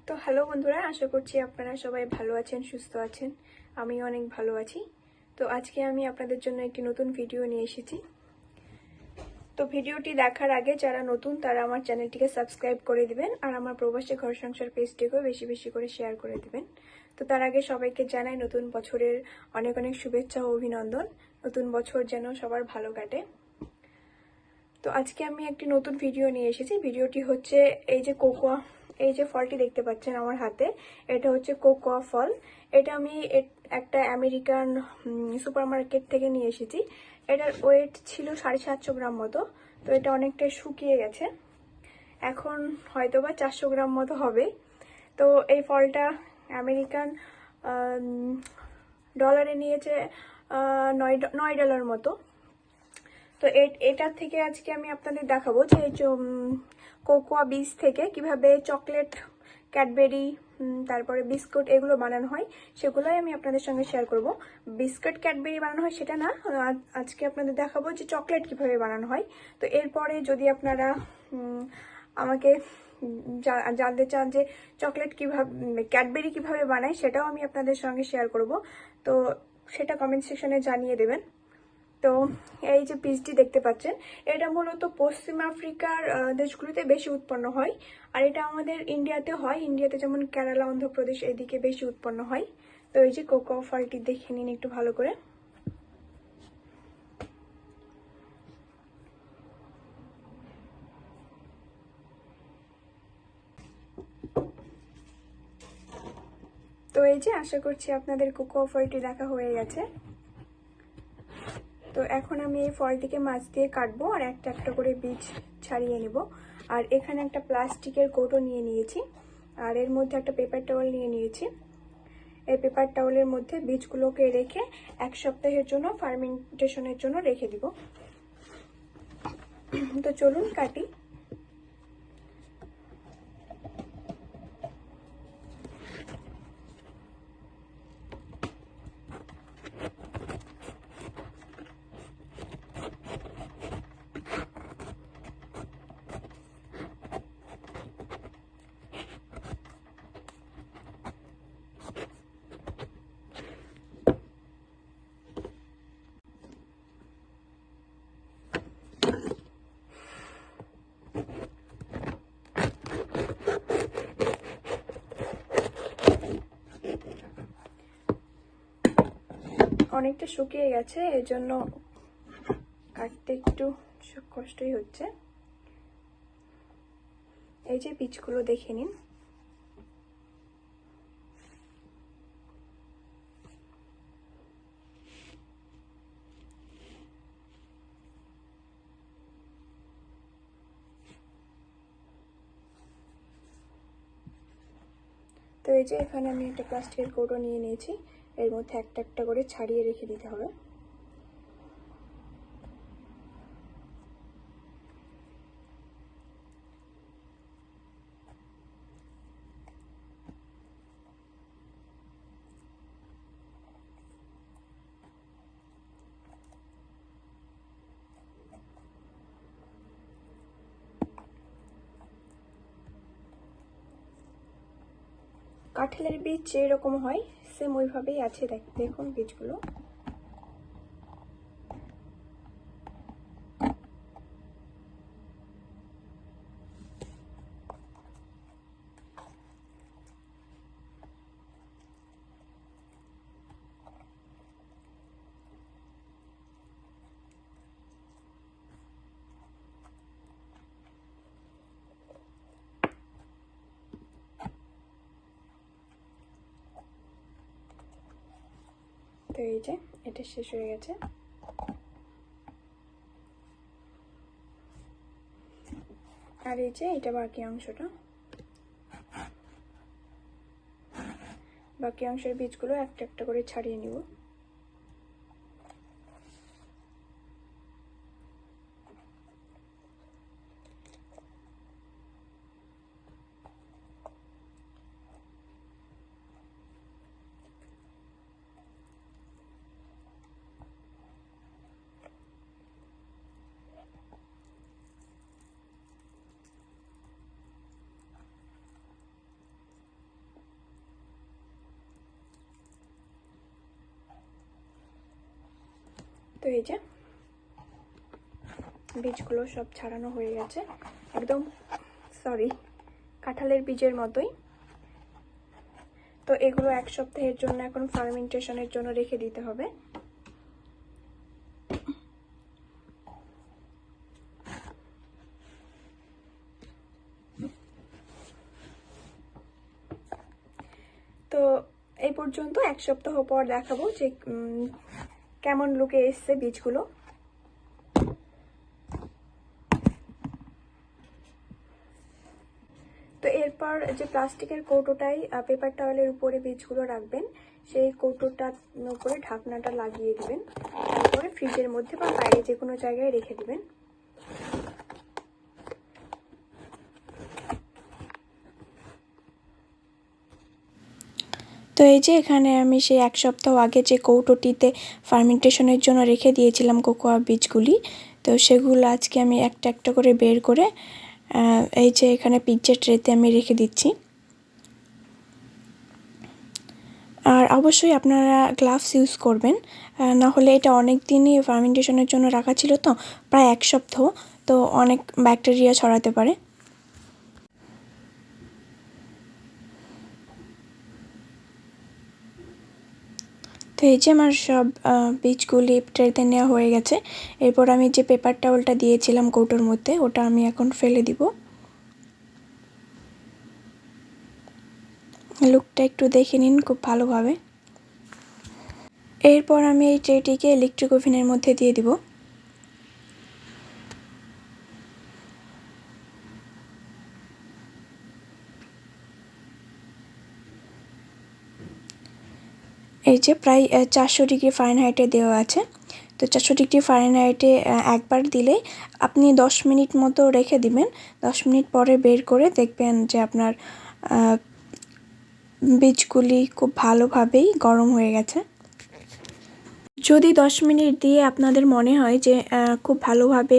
তো হ্যালো বন্ধুরা, আশা করছি আপনারা সবাই ভালো আছেন, সুস্থ আছেন। আমি অনেক ভালো আছি। তো আজকে আমি আপনাদের জন্য একটি নতুন ভিডিও নিয়ে এসেছি। তো ভিডিওটি দেখার আগে যারা নতুন তারা আমার চ্যানেলটিকে সাবস্ক্রাইব করে দিবেন আর আমার প্রবাসী ঘর সংসার পেজটিকেও বেশি বেশি করে শেয়ার করে দিবেন। তো তার আগে সবাইকে জানাই নতুন বছরের অনেক অনেক শুভেচ্ছা ও অভিনন্দন। নতুন বছর যেন সবার ভালো কাটে। তো আজকে আমি একটি নতুন ভিডিও নিয়ে এসেছি। ভিডিওটি হচ্ছে এই যে কোকোয়া, এই যে ফলটি দেখতে পাচ্ছেন আমার হাতে, এটা হচ্ছে কোকোয়া ফল। এটা আমি একটা আমেরিকান সুপারমার্কেট থেকে নিয়ে এসেছি। এটার ওয়েট ছিল 750 গ্রাম মতো। তো এটা অনেকটাই শুকিয়ে গেছে, এখন হয়তোবা 400 গ্রাম মতো হবে। তো এই ফলটা আমেরিকান ডলারে নিয়েছে $9 মতো। তো এটার থেকে আজকে আমি আপনাদের দেখাবো যে কোকোয়া বীজ থেকে কিভাবে চকলেট, ক্যাডবেরি, তারপরে বিস্কুট এগুলো বানানো হয়, সেগুলোই আমি আপনাদের সঙ্গে শেয়ার করব। বিস্কুট ক্যাডবেরি বানানো হয় সেটা না, আজকে আপনাদের দেখাবো যে চকলেট কিভাবে বানানো হয়। তো এরপরে যদি আপনারা আমাকে জানতে চান যে চকলেট কিভাবে, ক্যাডবেরি কিভাবে বানায়, সেটাও আমি আপনাদের সঙ্গে শেয়ার করব। তো সেটা কমেন্ট সেকশনে জানিয়ে দেবেন। তো এই যে বীজটি দেখতে পাচ্ছেন, এটা মূলত পশ্চিম আফ্রিকার দেশগুলোতে বেশি উৎপন্ন হয়। আর এটা আমাদের ইন্ডিয়াতে হয়, ইন্ডিয়াতে যেমন কেরালা, অন্ধ্রপ্রদেশ এদিকে বেশি উৎপন্ন হয়। তো এই যে কোকোয়া ফলটি দেখে নিন একটু ভালো করে। তো এই যে আশা করছি আপনাদের কোকোয়া ফলটি দেখা হয়ে গেছে। তো এখন আমি এই ফলটিকে মাছ দিয়ে কাটবো আর একটা একটা করে বীজ ছাড়িয়ে নেব। আর এখানে একটা প্লাস্টিকের কৌটো নিয়ে নিয়েছি, আর এর মধ্যে একটা পেপার টাওয়াল নিয়ে নিয়েছি। এই পেপার টাওয়ালের মধ্যে বীজগুলোকে রেখে 1 সপ্তাহের জন্য ফার্মেন্টেশনের জন্য রেখে দিব। তো চলুন কাটি। অনেকটা শুকিয়ে গেছে, এজন্য কাটতে একটু কষ্টই হচ্ছে। এই যে বীজগুলো দেখে নিন। তো এই যে এখানে আমি একটা প্লাস্টিকের কৌটো নিয়ে নিয়েছি, এর মধ্যে একটা একটা করে ছাড়িয়ে রেখে দিতে হবে। কাঁঠালের বীজ যেরকম হয় সেম ওইভাবেই আছে, দেখুন বীজগুলো। তো এই যে এটা শেষ হয়ে গেছে। আর এই যে এটা বাকি অংশটা, বাকি অংশের বীজগুলো একটা একটা করে ছাড়িয়ে নিব। এই যে বীজগুলো সব ছাড়ানো হয়ে গেছে, একদম কাঁঠালের বীজের মতোই। তো এগুলো 1 সপ্তাহের জন্য এখন ফার্মেন্টেশনের জন্য রেখে দিতে হবে। তো এই পর্যন্ত 1 সপ্তাহ পর দেখাবো যে কেমন লুকে এসছে বীজগুলো। তো এরপর যে প্লাস্টিকের কৌটোটাই পেপার টাওয়েলের উপরে বীজগুলো রাখবেন, সেই কৌটোটার উপরে ঢাকনাটা লাগিয়ে দিবেন, তারপরে ফ্রিজের মধ্যে বা বাইরে যে কোনো জায়গায় রেখে দিবেন। তো এই যে এখানে আমি সেই 1 সপ্তাহ আগে যে কৌটোটিতে ফার্মেন্টেশনের জন্য রেখে দিয়েছিলাম কোকোয়া বীজগুলি, তো সেগুলো আজকে আমি একটা একটা করে বের করে এই যে এখানে পিজ্জা ট্রেতে আমি রেখে দিচ্ছি। আর অবশ্যই আপনারা গ্লাভস ইউজ করবেন, না হলে এটা অনেক দিনই ফার্মেন্টেশনের জন্য রাখা ছিল, তো প্রায় 1 সপ্তাহ, তো অনেক ব্যাকটেরিয়া ছড়াতে পারে। তো এই যে আমার সব বীজগুলি ট্রেতে নেওয়া হয়ে গেছে। এরপর আমি যে পেপার টাওয়েলটা দিয়েছিলাম কৌটোর মধ্যে, ওটা আমি এখন ফেলে দিব। লুকটা একটু দেখে নিন খুব ভালোভাবে। এরপর আমি এই ট্রেটিকে ইলেকট্রিক ওভেনের মধ্যে দিয়ে দিব। এই যে প্রায় 400 ডিগ্রি ফারেনহাইটে দেওয়া আছে। তো 400 ডিগ্রি ফারেনহাইটে একবার দিলে আপনি 10 মিনিট মতো রেখে দিবেন। 10 মিনিট পরে বের করে দেখবেন যে আপনার বীজগুলি খুব ভালোভাবেই গরম হয়ে গেছে। যদি 10 মিনিট দিয়ে আপনাদের মনে হয় যে খুব ভালোভাবে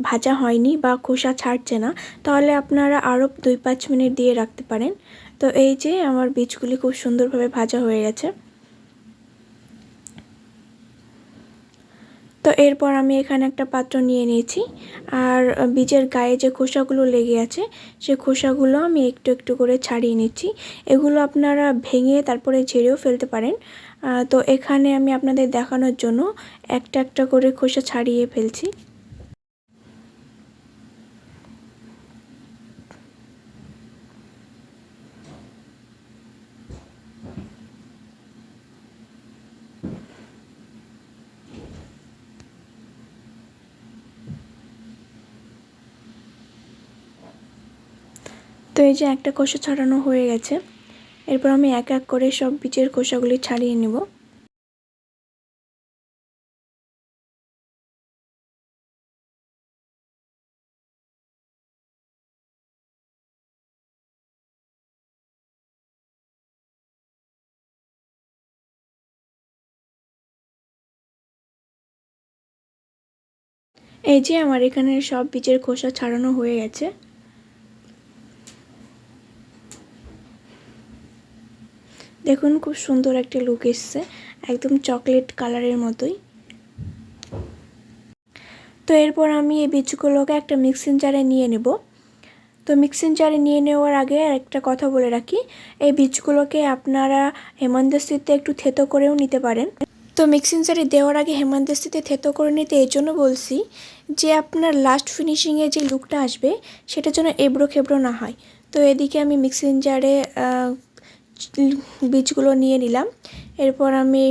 ভাজা হয়নি বা খোসা ছাড়ছে না, তাহলে আপনারা আরও 2-5 মিনিট দিয়ে রাখতে পারেন। তো এই যে আমার বীজগুলি খুব সুন্দরভাবে ভাজা হয়ে গেছে। তো এরপর আমি এখানে একটা পাত্র নিয়ে নিয়েছি, আর বীজের গায়ে যে খোসাগুলো লেগে আছে সেই খোসাগুলো আমি একটু একটু করে ছাড়িয়ে নিচ্ছি। এগুলো আপনারা ভেঙে তারপরে ঝেড়েও ফেলতে পারেন। তো এখানে আমি আপনাদের দেখানোর জন্য একটা একটা করে খোসা ছাড়িয়ে ফেলছি। তো এই যে একটা খোসা ছাড়ানো হয়ে গেছে। এরপর আমি এক এক করে সব বীজের খোসাগুলি ছাড়িয়ে নেব। এই যে আমার এখানে সব বীজের খোসা ছাড়ানো হয়ে গেছে। দেখুন খুব সুন্দর একটা লুক এসছে, একদম চকলেট কালারের মতোই। তো এরপর আমি এই বীজগুলোকে একটা মিক্সিং জারে নিয়ে নেব। তো মিক্সিং জারে নিয়ে নেওয়ার আগে একটা কথা বলে রাখি, এই বীজগুলোকে আপনারা হেমন্তস্থিতে একটু থেতো করেও নিতে পারেন। তো মিক্সিং জারে দেওয়ার আগে হেমন্তস্থিতে থেতো করে নিতে এই জন্য বলছি যে আপনার লাস্ট ফিনিশিংয়ে যে লুকটা আসবে সেটার জন্য এবড়ো খেবড়ো না হয়। তো এদিকে আমি মিক্সিং জারে বীজগুলো নিয়ে নিলাম। এরপর আমি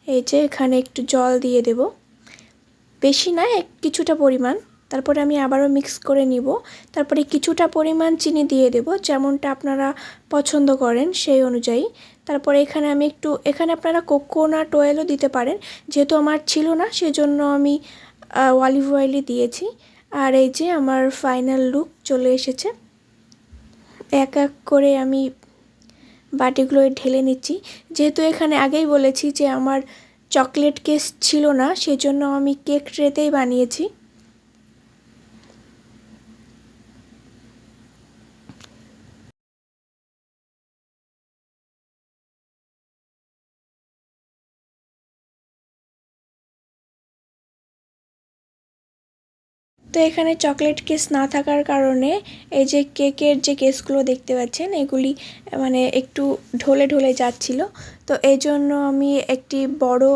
এই যে এখানে একটু জল দিয়ে দেব, বেশি না, কিছুটা পরিমাণ। তারপরে আমি আবারও মিক্স করে নিব। তারপরে কিছুটা পরিমাণ চিনি দিয়ে দেব, যেমনটা আপনারা পছন্দ করেন সেই অনুযায়ী। তারপরে এখানে আমি এখানে আপনারা কোকোনাট অয়েলও দিতে পারেন, যেহেতু আমার ছিল না সেজন্য আমি অলিভ অয়েলই দিয়েছি। আর এই যে আমার ফাইনাল লুক চলে এসেছে। এক এক করে আমি বাটিগুলো ঢেলে নিচ্ছি। যেহেতু এখানে আগেই বলেছি যে আমার চকলেট কেক ছিল না, সেজন্য আমি কেক ট্রেতেই বানিয়েছি। তো এখানে চকলেট কেস না থাকার কারণে এই যে কেকের যে কেসগুলো দেখতে পাচ্ছেন এগুলি মানে একটু ঢলে ঢলে যাচ্ছিল। তো এই জন্য আমি একটি বড়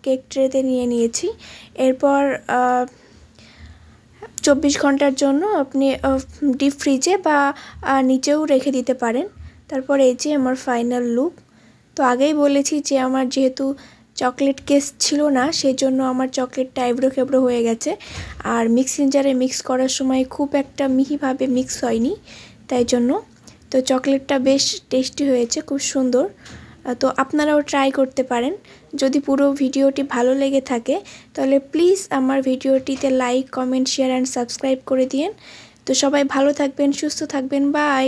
কেক ট্রেতে নিয়ে নিয়েছি। এরপর 24 ঘন্টার জন্য আপনি ডিপ ফ্রিজে বা নিচেও রেখে দিতে পারেন। তারপর এই যে আমার ফাইনাল লুক। তো আগেই বলেছি যে আমার যেহেতু চকলেট কেস ছিল না সেই জন্য আমার চকলেটটা এবড়ো খেবড়ো হয়ে গেছে, আর মিক্সিং জারে মিক্স করার সময় খুব একটা মিহিভাবে মিক্স হয়নি, তাই জন্য। তো চকলেটটা বেশ টেস্টি হয়েছে, খুব সুন্দর। তো আপনারাও ট্রাই করতে পারেন। যদি পুরো ভিডিওটি ভালো লেগে থাকে তাহলে প্লিজ আমার ভিডিওটিতে like, comment, share and subscribe করে দিন। তো সবাই ভালো থাকবেন, সুস্থ থাকবেন, বাই।